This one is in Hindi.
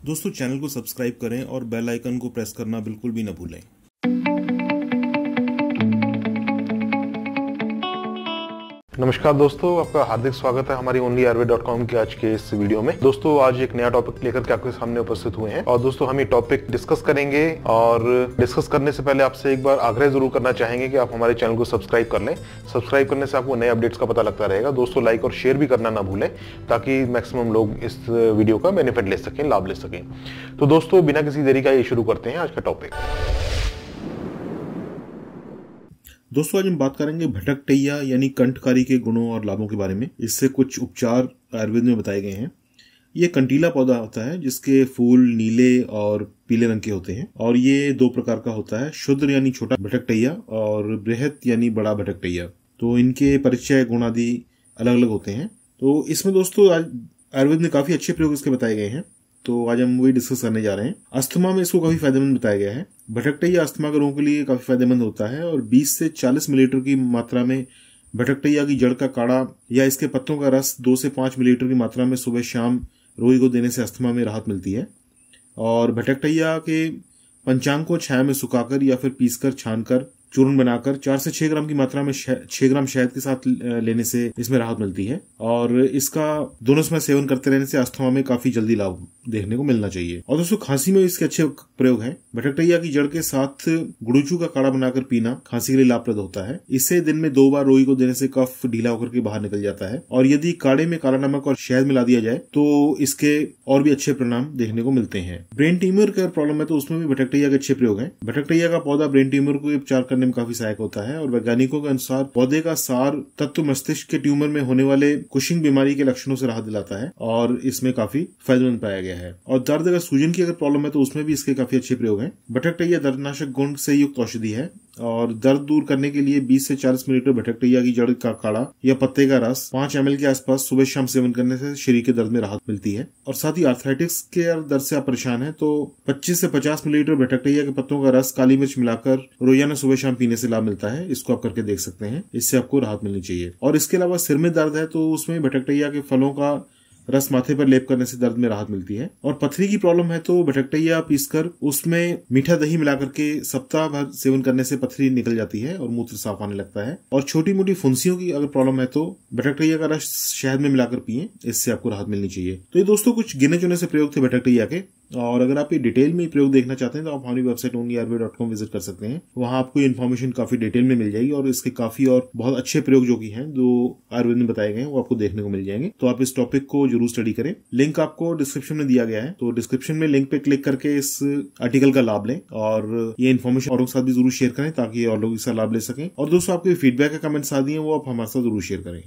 दोस्तों चैनल को सब्सक्राइब करें और बेल आइकन को प्रेस करना बिल्कुल भी न भूलें। नमस्कार दोस्तों, आपका हार्दिक स्वागत है हमारी onlyayurved.com के आज के इस वीडियो में। दोस्तों आज एक नया टॉपिक लेकर के आपके सामने उपस्थित हुए हैं और दोस्तों हम ये टॉपिक डिस्कस करेंगे। और डिस्कस करने से पहले आपसे एक बार आग्रह जरूर करना चाहेंगे कि आप हमारे चैनल को सब्सक्राइब कर लें। सब्सक्राइब करने से आपको नए अपडेट्स का पता लगता रहेगा। दोस्तों लाइक और शेयर भी करना ना भूलें ताकि मैक्सिमम लोग इस वीडियो का बेनिफिट ले सकें, लाभ ले सकें। तो दोस्तों बिना किसी देरी का ये शुरू करते हैं आज का टॉपिक। दोस्तों आज हम बात करेंगे भटकटैया यानी कंठकारी के गुणों और लाभों के बारे में। इससे कुछ उपचार आयुर्वेद में बताए गए हैं। ये कंटीला पौधा होता है जिसके फूल नीले और पीले रंग के होते हैं और ये दो प्रकार का होता है, शुद्र यानी छोटा भटकटैया और बृहत यानी बड़ा भटकटैया। तो इनके परिचय गुण आदि अलग अलग होते हैं। तो इसमें दोस्तों आज आयुर्वेद में काफी अच्छे प्रयोग इसके बताए गए हैं, तो आज हम वही डिस्कस करने जा रहे हैं। अस्थमा में इसको काफी फायदेमंद बताया गया है। भटकटैया अस्थमा के रोगों के लिए काफी फायदेमंद होता है और 20 से 40 मिलीलीटर की मात्रा में भटकटैया की जड़ का काढ़ा या इसके पत्तों का रस 2 से 5 मिलीलीटर की मात्रा में सुबह शाम रोगी को देने से अस्थमा में राहत मिलती है। और भटकटैया के पंचांग को छाया में सुखाकर या फिर पीसकर छानकर चूर्ण बनाकर 4 से 6 ग्राम की मात्रा में 6 ग्राम शहद के साथ लेने से इसमें राहत मिलती है। और इसका दोनों समय सेवन करते रहने से अस्थमा में काफी जल्दी लाभ देखने को मिलना चाहिए। और दोस्तों खांसी में इसके अच्छे प्रयोग हैं। भटकटैया की जड़ के साथ गुड़ूचू का काढ़ा बनाकर पीना खांसी के लिए लाभप्रद होता है। इससे दिन में 2 बार रोगी को देने से कफ ढीला होकर के बाहर निकल जाता है। और यदि काढ़े में काला नमक और शहद मिला दिया जाए तो इसके और भी अच्छे परिणाम देखने को मिलते हैं। ब्रेन ट्यूमर का प्रॉब्लम है तो उसमें भी भटकटैया के अच्छे प्रयोग हैं। भटकटैया का पौधा ब्रेन ट्यूमर को उपचार करने में काफी सहायक होता है और वैज्ञानिकों के अनुसार पौधे का सार तत्व मस्तिष्क के ट्यूमर में होने वाले कुशिंग बीमारी के लक्षणों से राहत दिलाता है और इसमें काफी फायदेमंद पाया गया है। और दर्द अगर सूजन की अगर प्रॉब्लम है तो उसमें भी इसके काफी अच्छे प्रयोग हैं। भटकटैया दर्दनाशक गुण से युक्त औषधि है और दर्द दूर करने के लिए 20 से 40 मिलीलीटर भटकटैया की जड़ का काढ़ा या पत्ते का रस 5 ml के आसपास सुबह शाम सेवन करने से शरीर के दर्द में राहत मिलती है। और साथ ही आर्थराइटिस के दर्द से आप परेशान हैं तो 25 से 50 मिलीलीटर भटकटैया के पत्तों का रस काली मिर्च मिलाकर रोजाना सुबह शाम पीने से लाभ मिलता है। इसको आप करके देख सकते हैं, इससे आपको राहत मिलनी चाहिए। और इसके अलावा सिर में दर्द है तो उसमें भटकटैया के फलों का रस माथे पर लेप करने से दर्द में राहत मिलती है। और पथरी की प्रॉब्लम है तो भटकटैया पीसकर उसमें मीठा दही मिलाकर के सप्ताह भर सेवन करने से पथरी निकल जाती है और मूत्र साफ आने लगता है। और छोटी मोटी फुंसियों की अगर प्रॉब्लम है तो भटकटैया का रस शहद में मिलाकर पिए, इससे आपको राहत मिलनी चाहिए। तो ये दोस्तों कुछ गिने चुने से प्रयोग थे भटकटैया के। और अगर आप ये डिटेल में प्रयोग देखना चाहते हैं तो आप हमारी वेबसाइट onlyayurved.com विजिट कर सकते हैं। वहां आपको इन्फॉर्मेशन काफी डिटेल में मिल जाएगी और इसके काफी और बहुत अच्छे प्रयोग जो कि हैं जो आयुर्वेद में बताए गए हैं वो आपको देखने को मिल जाएंगे। तो आप इस टॉपिक को जरूर स्टडी करें। लिंक आपको डिस्क्रिप्शन में दिया गया है, तो डिस्क्रिप्शन में लिंक पे क्लिक करके इस आर्टिकल का लाभ लें और ये इन्फॉर्मेशन औरों के साथ भी जरूर शेयर करें ताकि और लोग इसका लाभ ले सकें। और दोस्तों आपके फीडबैक के कमेंट्स आ दिए वो आप हमारे साथ जरूर शेयर करें।